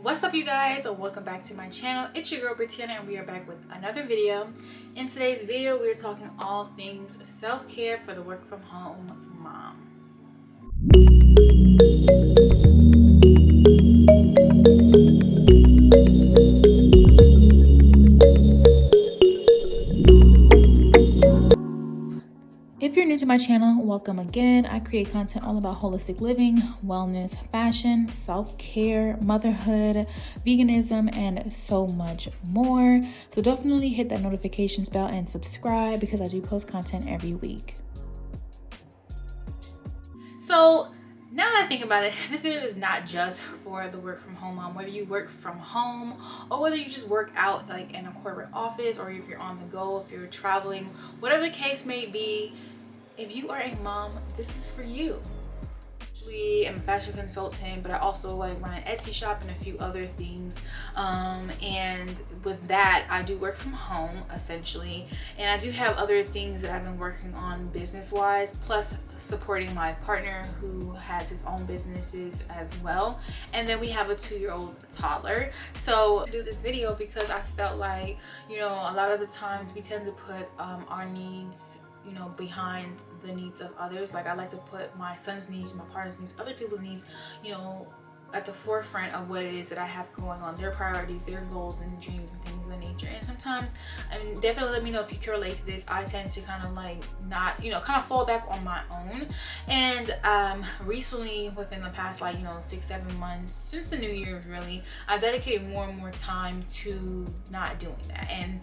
What's up, you guys, and welcome back to my channel. It's your girl Brittana, and we are back with another video. In today's video, we're talking all things self-care for the work from home mom. If you're new to my channel, welcome again. I create content all about holistic living, wellness, fashion, self-care, motherhood, veganism, and so much more. So definitely hit that notifications bell and subscribe because I do post content every week. So now that I think about it, this video is not just for the work from home mom. Whether you work from home or whether you just work out like in a corporate office, or if you're on the go, if you're traveling, whatever the case may be, if you are a mom, this is for you. I'm a fashion consultant, but I also like run an Etsy shop and a few other things. And with that, I do work from home essentially, and I do have other things that I've been working on business-wise, plus supporting my partner who has his own businesses as well. And then we have a 2-year-old toddler. So I do this video because I felt like, a lot of the times we tend to put our needs behind the needs of others. Like, I like to put my son's needs, my partner's needs, other people's needs, at the forefront of what it is that I have going on, their priorities, their goals and dreams and things of that nature. And sometimes, definitely let me know if you can relate to this, I tend to kind of like not, kind of fall back on my own. And recently, within the past 6-7 months, since the new year really, I've dedicated more and more time to not doing that. And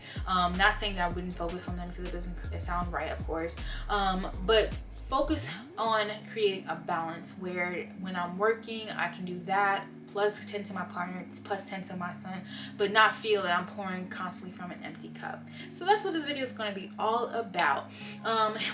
not saying that I wouldn't focus on them, because it doesn't sound right, of course, but focus on creating a balance where when I'm working, I can do that, plus tend to my partner, plus tend to my son, but not feel that I'm pouring constantly from an empty cup. So that's what this video is going to be all about.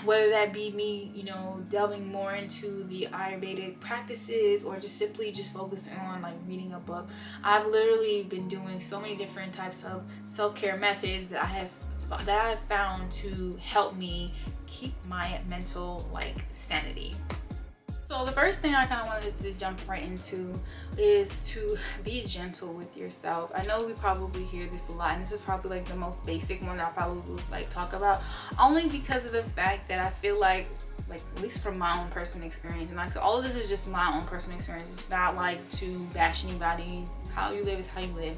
Whether that be me, delving more into the Ayurvedic practices, or just simply just focusing on like reading a book. I've literally been doing so many different types of self-care methods that I have found to help me keep my mental sanity. So the first thing I kind of wanted to jump right into is to be gentle with yourself. I know we probably hear this a lot, and this is probably like the most basic one that I probably would talk about, only because of the fact that I feel like at least from my own personal experience, and so all of this is just my own personal experience. It's not like to bash anybody. How you live is how you live.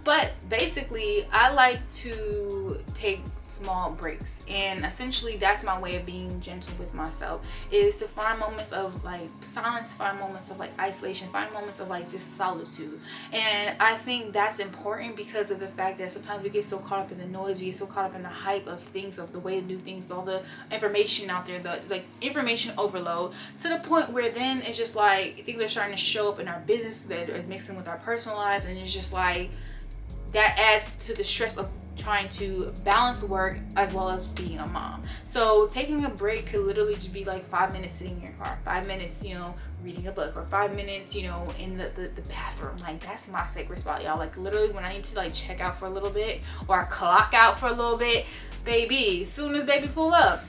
But basically, I like to take small breaks, and essentially that's my way of being gentle with myself, is to find moments of silence, find moments of isolation, find moments of just solitude. And I think that's important because of the fact that sometimes we get so caught up in the noise, we get so caught up in the hype of things, of the way to do things, all the information out there, the information overload, to the point where then it's just things are starting to show up in our business that is mixing with our personal lives, and it's just that adds to the stress of trying to balance work as well as being a mom. So taking a break could literally just be 5 minutes sitting in your car, 5 minutes, reading a book, or 5 minutes, in the bathroom. That's my sacred spot, y'all. Literally when I need to check out for a little bit, or clock out for a little bit, baby, as soon as baby pull up,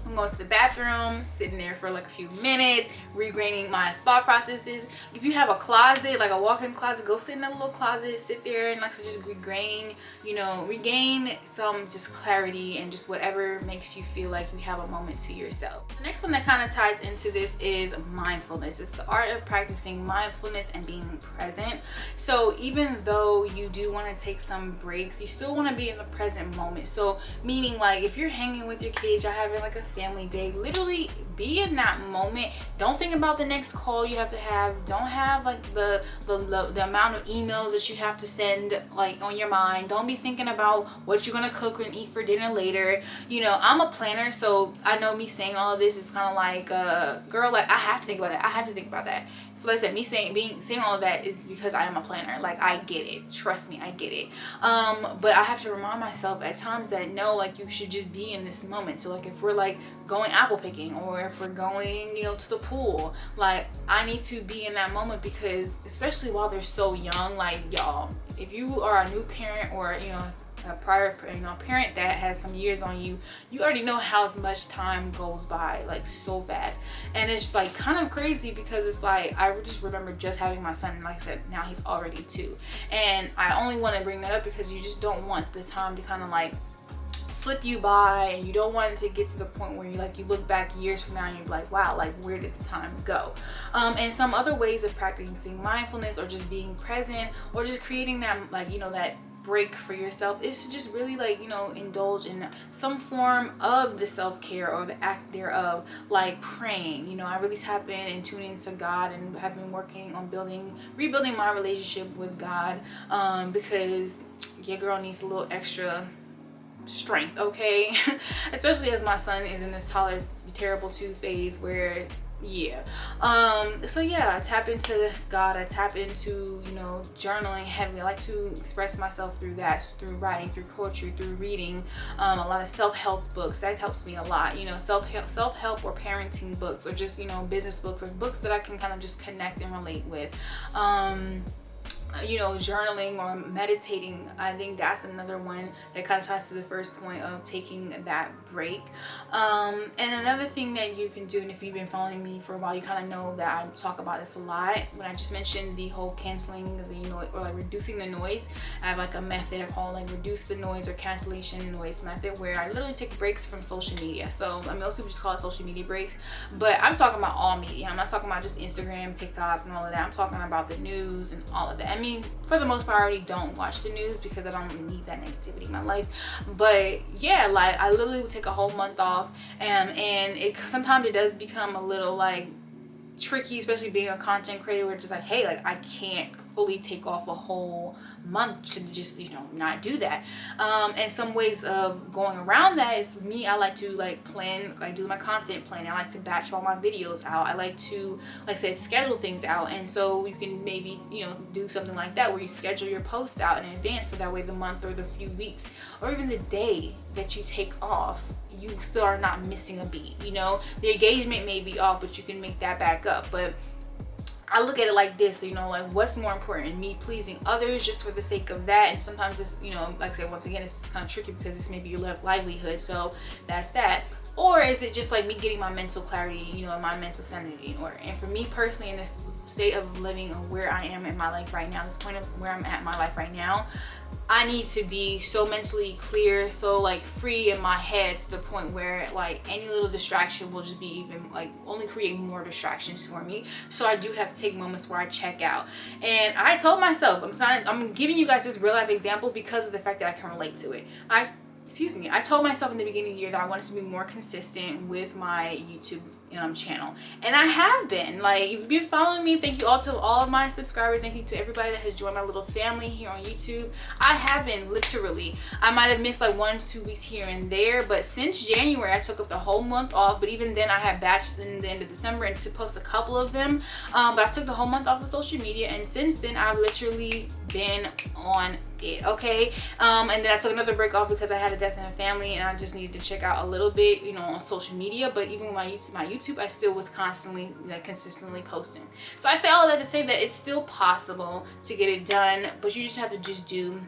I'm going to the bathroom, sitting there for a few minutes, regraining my thought processes. If you have a closet, a walk-in closet, go sit in that little closet, sit there and just regain some just clarity, and just whatever makes you feel like you have a moment to yourself. The next one that kind of ties into this is mindfulness. It's the art of practicing mindfulness and being present. So even though you do want to take some breaks, you still want to be in the present moment. So meaning if you're hanging with your kids, you're having a family day, literally be in that moment. Don't think about the next call you have to have. Don't have the amount of emails that you have to send on your mind. Don't be thinking about what you're gonna cook and eat for dinner later. I'm a planner, so I know me saying all of this is kind of girl, I have to think about that. I have to think about that. So like I said, me saying all of that is because I am a planner. I get it. Trust me, I get it. But I have to remind myself at times that no, you should just be in this moment. So if we're going apple picking, or if we're going, to the pool, I need to be in that moment, because especially while they're so young, y'all, if you are a new parent, or a prior, parent that has some years on you, you already know how much time goes by like so fast. And it's like kind of crazy because it's like I just remember just having my son, and like I said, now he's already 2. And I only want to bring that up because you just don't want the time to kind of like slip you by, and you don't want it to get to the point where you look back years from now and you're like, wow, like where did the time go? And some other ways of practicing mindfulness, or just being present, or just creating that that break for yourself, is to just really indulge in some form of the self-care or the act thereof, like praying. I really tap in and tune into God, and have been working on rebuilding my relationship with God, because your girl needs a little extra strength, okay? Especially as my son is in this terrible 2 phase where so yeah, I tap into God, I tap into journaling heavily. I like to express myself through that, through writing, through poetry, through reading a lot of self-help books. That helps me a lot, self-help or parenting books, or just business books, or books that I can kind of just connect and relate with. Journaling or meditating, I think that's another one that kind of ties to the first point of taking that break. And another thing that you can do, and if you've been following me for a while, you kind of know that I talk about this a lot. When I just mentioned the whole canceling the or like reducing the noise, I have like a method I call like reduce the noise or cancellation noise method, where I literally take breaks from social media. So I mean, most people just call it social media breaks, but I'm talking about all media. I'm not talking about just Instagram, TikTok, and all of that. I'm talking about the news and all of that. I mean, for the most part, I already don't watch the news because I don't need that negativity in my life. But yeah, like I literally would take a whole month off, and it sometimes it does become a little like tricky, especially being a content creator, where it's just like, hey, like I can't fully take off a whole month to just not do that. And some ways of going around that is, me, I like to plan, do my content planning. I like to batch all my videos out. I like to, like I said, schedule things out. And so you can maybe do something like that, where you schedule your post out in advance, so that way the month or the few weeks or even the day that you take off, you still are not missing a beat. The engagement may be off, but you can make that back up. But I look at it like this, like what's more important, me pleasing others just for the sake of that? And sometimes it's, like I said, once again, it's kind of tricky because this may be your livelihood, so that's that. Or is it just like me getting my mental clarity, and my mental sanity in order? And for me personally, in this state of living and where I am in my life right now, this point of where I'm at in my life right now, I need to be so mentally clear, so like free in my head, to the point where like any little distraction will just be even like only create more distractions for me. So I do have to take moments where I check out. And I told myself, I'm giving you guys this real life example because of the fact that I can relate to it. I told myself in the beginning of the year that I wanted to be more consistent with my YouTube channel, and I have been. Like, if you've been following me, thank you all to all of my subscribers. Thank you to everybody that has joined my little family here on YouTube. I have been, literally. I might have missed like 1-2 weeks here and there, but since January I took up the whole month off. But even then I had batched in the end of December and to post a couple of them, but I took the whole month off of social media, and since then I've literally been on it, okay? And then I took another break off because I had a death in the family, and I just needed to check out a little bit, on social media. But even with my YouTube, I still was constantly, consistently posting. So I say all of that to say that it's still possible to get it done, but you just have to just do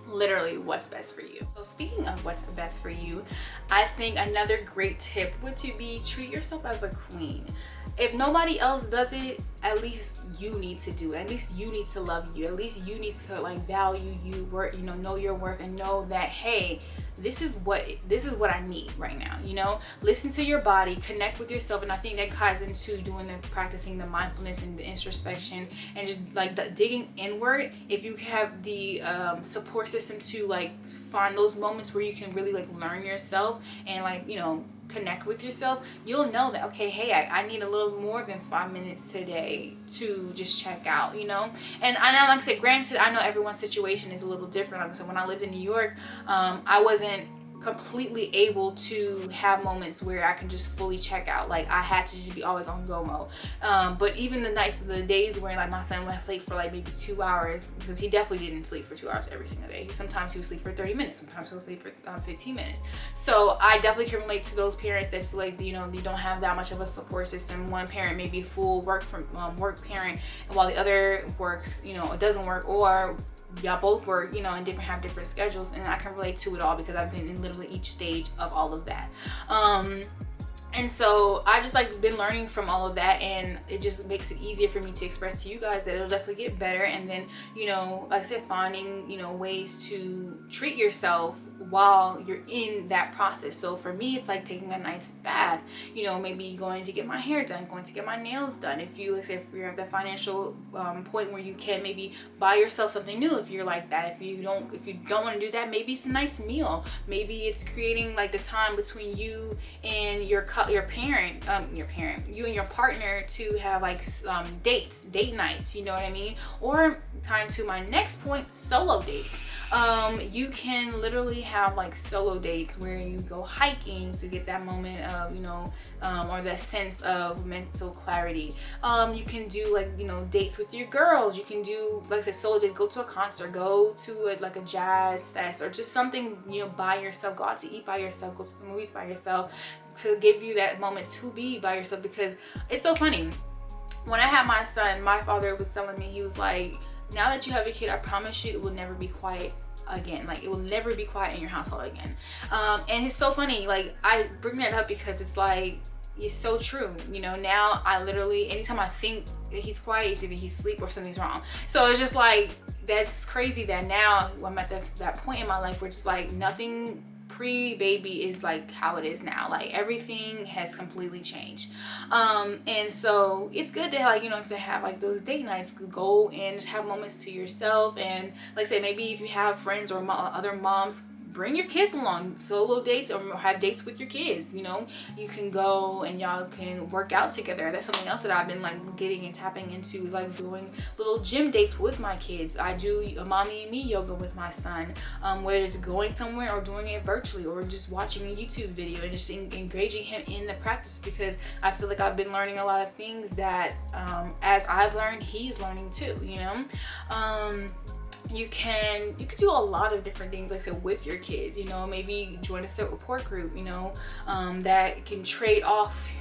literally what's best for you. So speaking of what's best for you, I think another great tip would to be treat yourself as a queen. If nobody else does it, at least you need to do it. At least you need to love you. At least you need to value you, know your worth, and know that, hey, this is what I need right now. Listen to your body, connect with yourself. And I think that ties into practicing the mindfulness and the introspection, and just the digging inward. If you have the support system to find those moments where you can really learn yourself and connect with yourself, you'll know that, okay, hey, I need a little more than 5 minutes today to just check out, And I know, like I said, granted, I know everyone's situation is a little different. Like I said, when I lived in New York, I wasn't completely able to have moments where I can just fully check out. I had to just be always on go mode. But even the days where my son went sleep for maybe 2 hours, because he definitely didn't sleep for 2 hours every single day. Sometimes he would sleep for 30 minutes, sometimes he would sleep for 15 minutes. So I definitely can relate to those parents that feel like, you don't have that much of a support system. One parent may be a full work parent, and while the other works, it doesn't work, or y'all both work, you know, and have different schedules, and I can relate to it all because I've been in literally each stage of all of that. And so I just like been learning from all of that, and it just makes it easier for me to express to you guys that it'll definitely get better. And then, you know, like I said, finding, you know, ways to treat yourself while you're in that process. So for me, it's like taking a nice bath, you know, maybe going to get my hair done, going to get my nails done. If you, like say, if you're at the financial point where you can maybe buy yourself something new, if you're like that. If you don't want to do that, maybe it's a nice meal. Maybe it's creating like the time between you and your parent, you and your partner to have like date nights, you know what I mean? Or kind of to my next point, solo dates. You can literally have like solo dates where you go hiking to get that moment of, you know, or that sense of mental clarity. You can do like, you know, dates with your girls. You can do, like I said, solo dates, go to a concert, go to like a jazz fest, or just something, you know, by yourself, go out to eat by yourself, go to the movies by yourself, to give you that moment to be by yourself. Because it's so funny, when I had my son, my father was telling me, he was like, now that you have a kid, I promise you it will never be quiet again. Like, it will never be quiet in your household again. And it's so funny, like I bring that up because it's like, it's so true. You know, now I literally, anytime I think he's quiet, it's either he's asleep or something's wrong. So it's just like, that's crazy that now I'm at that point in my life where it's just like nothing pre-baby is like how it is now. Like, everything has completely changed. And so it's good to, like, you know, to have like those date nights, go and just have moments to yourself. And like I say, maybe if you have friends or other moms, bring your kids along, solo dates, or have dates with your kids. You know, you can go and y'all can work out together. That's something else that I've been like getting and tapping into, is like doing little gym dates with my kids. I do a mommy and me yoga with my son, whether it's going somewhere or doing it virtually, or just watching a YouTube video and just engaging him in the practice, because I feel like I've been learning a lot of things that as I've learned, he's learning too, you know. You can do a lot of different things, like I said, with your kids. You know, maybe join a set report group, you know, that can trade off.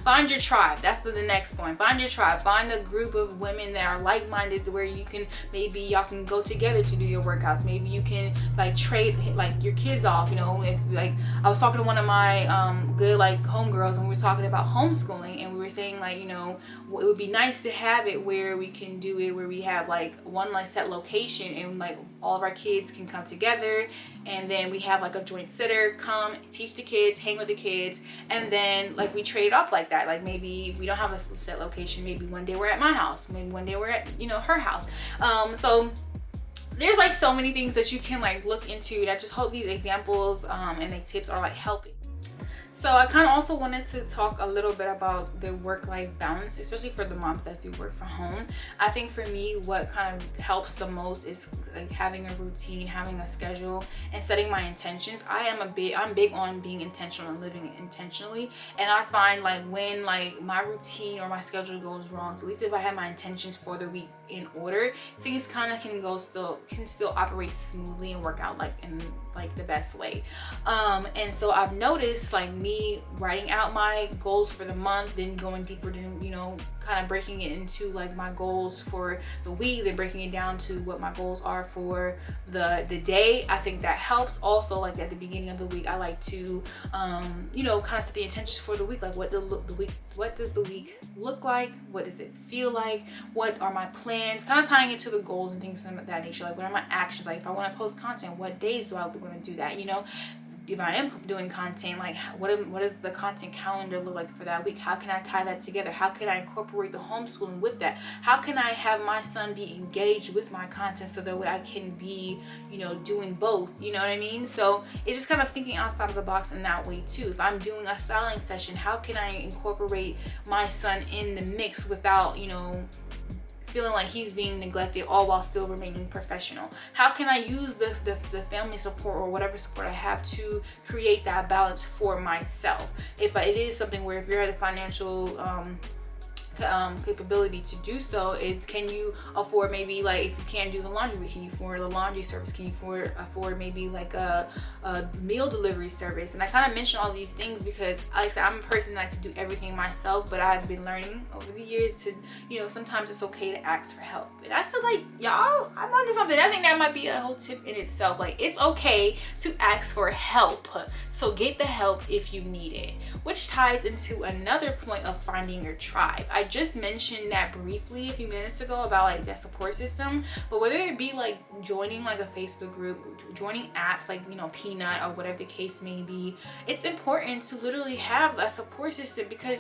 Find your tribe. That's the next point. Find your tribe. Find a group of women that are like-minded, where you can, maybe y'all can go together to do your workouts. Maybe you can like trade like your kids off, you know. If like, I was talking to one of my good like homegirls, and we were talking about homeschooling, and we were saying like, you know, it would be nice to have it where we can do it where we have like one like set location, and like all of our kids can come together, and then we have like a joint sitter come teach the kids, hang with the kids, and then like we trade it off like that. Like, maybe if we don't have a set location, maybe one day we're at my house, maybe one day we're at, you know, her house. So there's like so many things that you can like look into. And I just hope these examples and the tips are like helping. So I kind of also wanted to talk a little bit about the work-life balance, especially for the moms that do work from home. I think for me, what kind of helps the most is like having a routine, having a schedule, and setting my intentions. I'm big on being intentional and living intentionally. And I find like when like my routine or my schedule goes wrong, so at least if I have my intentions for the week in order, things kind of can still operate smoothly and work out like in like the best way. And so I've noticed like me writing out my goals for the month, then going deeper than, you know, kind of breaking it into like my goals for the week, then breaking it down to what my goals are for the day. I think that helps. Also, like at the beginning of the week, I like to you know, kind of set the intentions for the week. Like, what does the week look like? What does it feel like? What are my plans? Kind of tying it to the goals and things of that nature. Like, what are my actions? Like, if I want to post content, what days do I want to do that? You know, if I am doing content, like what does the content calendar look like for that week? How can I tie that together? How can I incorporate the homeschooling with that? How can I have my son be engaged with my content so that way I can be, you know, doing both, you know what I mean? So it's just kind of thinking outside of the box in that way too. If I'm doing a styling session, how can I incorporate my son in the mix without, you know, feeling like he's being neglected, all while still remaining professional? How can I use the family support or whatever support I have to create that balance for myself? If it is something where if you're at a financial capability to do so, can you afford, maybe like if you can't do the laundry, can you afford a laundry service? Can you afford maybe like a meal delivery service? And I kind of mention all these things because, like I said, I'm a person that likes to do everything myself, but I've been learning over the years to, you know, sometimes it's okay to ask for help. And I feel like, y'all, I'm onto something something. I think that might be a whole tip in itself. Like, it's okay to ask for help. So get the help if you need it, which ties into another point of finding your tribe. I just mentioned that briefly a few minutes ago about like that support system, but whether it be like joining like a Facebook group, joining apps like, you know, Peanut or whatever the case may be, it's important to literally have a support system, because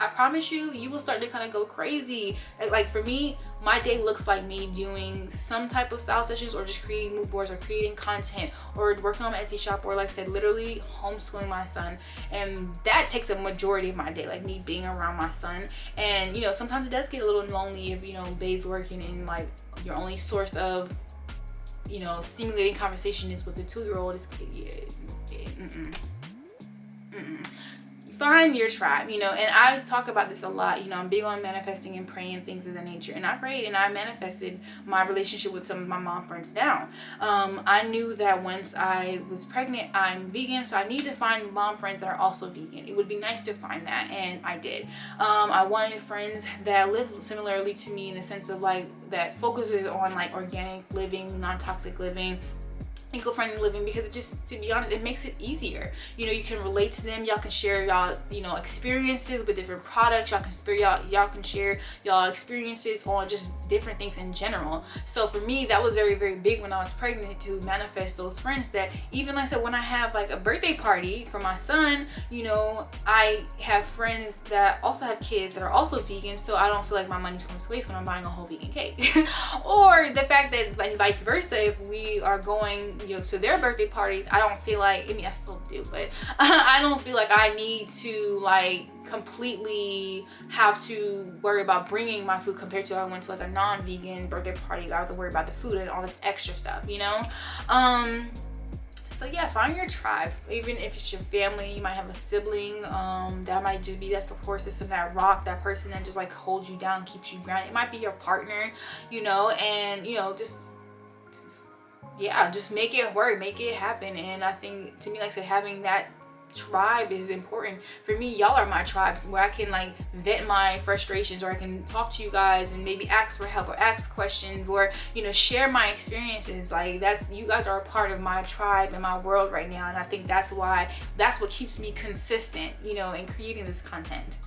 I promise you, you will start to kind of go crazy. Like for me, my day looks like me doing some type of style sessions, or just creating mood boards, or creating content, or working on my Etsy shop, or like I said, literally homeschooling my son. And that takes a majority of my day, like me being around my son. And, you know, sometimes it does get a little lonely if, you know, Bay's working and like your only source of, you know, stimulating conversation is with the 2-year-old. It's, find your tribe, you know. And I talk about this a lot, you know. I'm big on manifesting and praying, things of that nature. And I prayed and I manifested my relationship with some of my mom friends now. I knew that once I was pregnant, I'm vegan, so I need to find mom friends that are also vegan. It would be nice to find that, and I did. I wanted friends that live similarly to me, in the sense of like that focuses on like organic living, non-toxic living, eco-friendly living, because it just, to be honest, it makes it easier. You know, you can relate to them, y'all can share y'all, you know, experiences with different products, y'all can share y'all experiences on just different things in general. So for me, that was very, very big when I was pregnant, to manifest those friends that, even like I said, when I have like a birthday party for my son, you know, I have friends that also have kids that are also vegan, so I don't feel like my money's going to waste when I'm buying a whole vegan cake. Or the fact that, like, vice versa, if we are going, you know, to their birthday parties, I don't feel like, I mean, I still do, but I don't feel like I need to like completely have to worry about bringing my food, compared to I went to like a non-vegan birthday party, I have to worry about the food and all this extra stuff, you know. So yeah, find your tribe. Even if it's your family, you might have a sibling that might just be that support system, that rock, that person that just like holds you down, keeps you grounded. It might be your partner, you know. And, you know, just yeah, just make it work, make it happen. And I think, to me, like I said, having that tribe is important. For me, y'all are my tribes, where I can like vent my frustrations, or I can talk to you guys and maybe ask for help, or ask questions, or, you know, share my experiences. Like, that, you guys are a part of my tribe and my world right now. And I think that's why, that's what keeps me consistent, you know, in creating this content.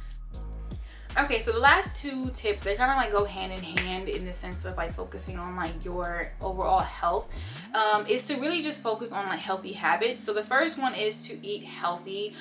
Okay, so the last 2 tips, they kind of like go hand in hand, in the sense of like focusing on like your overall health, is to really just focus on like healthy habits. So the first one is to eat healthy.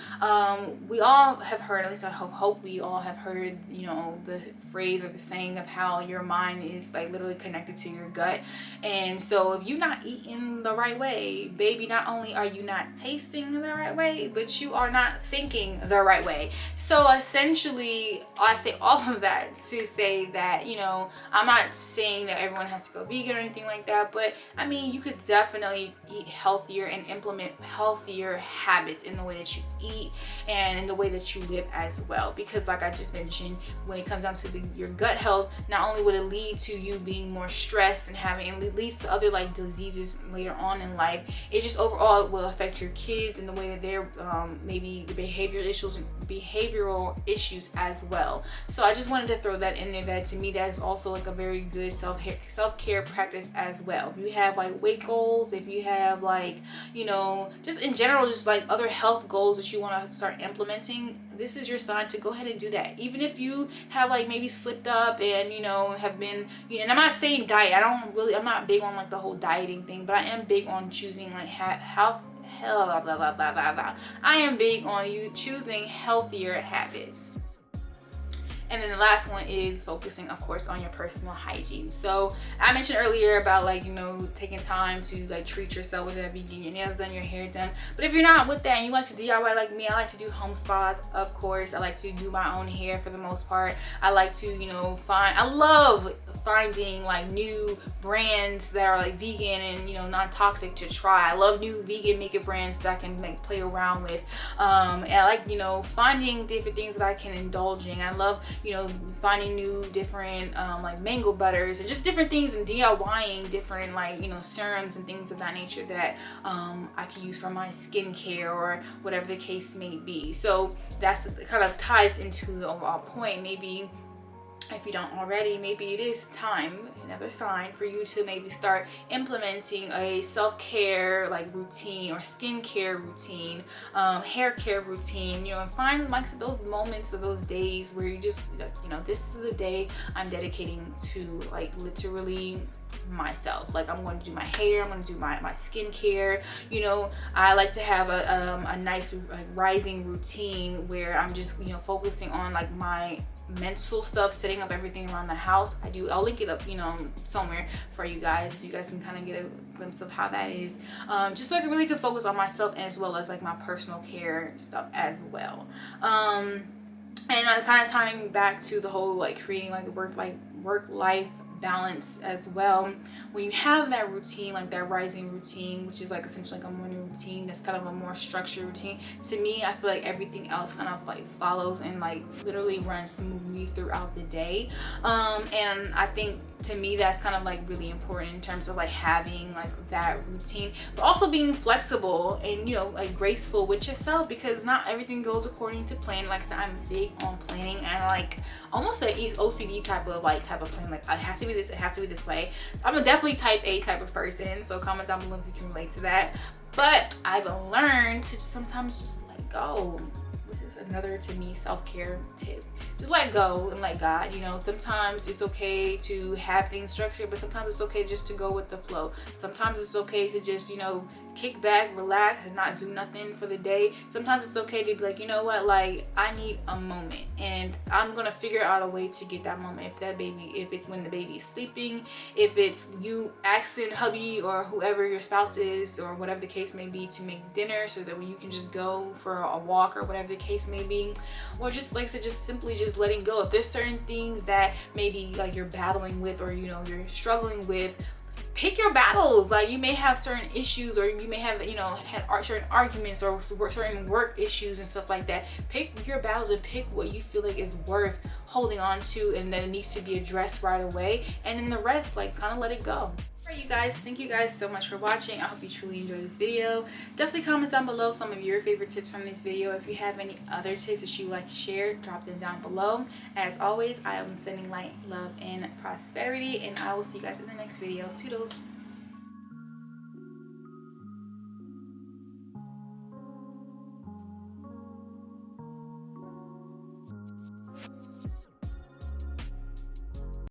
We all have heard, at least I hope we all have heard, you know, the phrase or the saying of how your mind is like literally connected to your gut. And so if you're not eating the right way, baby, not only are you not tasting the right way, but you are not thinking the right way. So essentially, I say all of that to say that, you know, I'm not saying that everyone has to go vegan or anything like that, but I mean, you could definitely eat healthier and implement healthier habits in the way that you eat and in the way that you live as well. Because like I just mentioned, when it comes down to your gut health, not only would it lead to you being more stressed and having, and it leads to other like diseases later on in life, it just overall will affect your kids in the way that they're maybe the behavioral issues as well. So I just wanted to throw that in there, that to me, that is also like a very good self-care practice as well. If you have like weight goals, if you have like, you know, just in general, just like other health goals that you want to start implementing, this is your sign to go ahead and do that. Even if you have like maybe slipped up and, you know, have been, you know, and I'm not saying diet, I'm not big on like the whole dieting thing, but I am big on choosing like health. I am big on you choosing healthier habits. And then the last one is focusing, of course, on your personal hygiene. So I mentioned earlier about like, you know, taking time to like treat yourself, whether that be getting your nails done, your hair done. But if you're not with that and you like to DIY like me, I like to do home spas, of course. I like to do my own hair for the most part. I like to, you know, I love finding like new brands that are like vegan and, you know, non-toxic to try. I love new vegan makeup brands that I can like play around with. And I like, you know, finding different things that I can indulge in. I love, you know, finding new different like mango butters and just different things, and DIYing different like, you know, serums and things of that nature that I can use for my skincare or whatever the case may be. So that's kind of ties into the overall point. Maybe if you don't already, maybe it is time, another sign for you to maybe start implementing a self-care like routine or skincare routine, hair care routine, you know, and find like those moments or those days where you just, you know, this is the day I'm dedicating to like literally myself. Like I'm going to do my hair, I'm going to do my skincare. You know, I like to have a nice like rising routine where I'm just, you know, focusing on like my mental stuff, setting up everything around the house. I'll link it up, you know, somewhere for you guys so you guys can kind of get a glimpse of how that is, just so I can really focus on myself as well as like my personal care stuff as well. And kind of tying back to the whole like creating like the work life balance as well. When you have that routine, like that rising routine, which is like essentially like a morning routine that's kind of a more structured routine, to me I feel like everything else kind of like follows and like literally runs smoothly throughout the day. And I think to me that's kind of like really important in terms of like having like that routine, but also being flexible and, you know, like graceful with yourself, because not everything goes according to plan. Like I said, I'm big on planning and like almost an OCD type of plan. Like it has to be this, it has to be this way. I'm a definitely type A type of person, so comment down below if you can relate to that. But I've learned to sometimes just let go, which is another, to me, self-care tip. Just let go and let God. You know, sometimes it's okay to have things structured, but sometimes it's okay just to go with the flow. Sometimes it's okay to just, you know, kick back, relax, and not do nothing for the day. Sometimes it's okay to be like, you know what, like I need a moment, and I'm gonna figure out a way to get that moment. If it's when the baby is sleeping, if it's you asking hubby or whoever your spouse is or whatever the case may be to make dinner so that when you can just go for a walk or whatever the case may be, or just like I said, just simply just letting go. If there's certain things that maybe like you're battling with or, you know, you're struggling with, pick your battles. Like you may have certain issues, or you may have, you know, had certain arguments or certain work issues and stuff like that. Pick your battles and pick what you feel like is worth holding on to and that it needs to be addressed right away, and then the rest, like, kind of let it go. Alright, you guys, thank you guys so much for watching. I hope you truly enjoyed this video. Definitely comment down below some of your favorite tips from this video. If you have any other tips that you would like to share, drop them down below. As always, I am sending light, love, and prosperity, and I will see you guys in the next video. Toodles.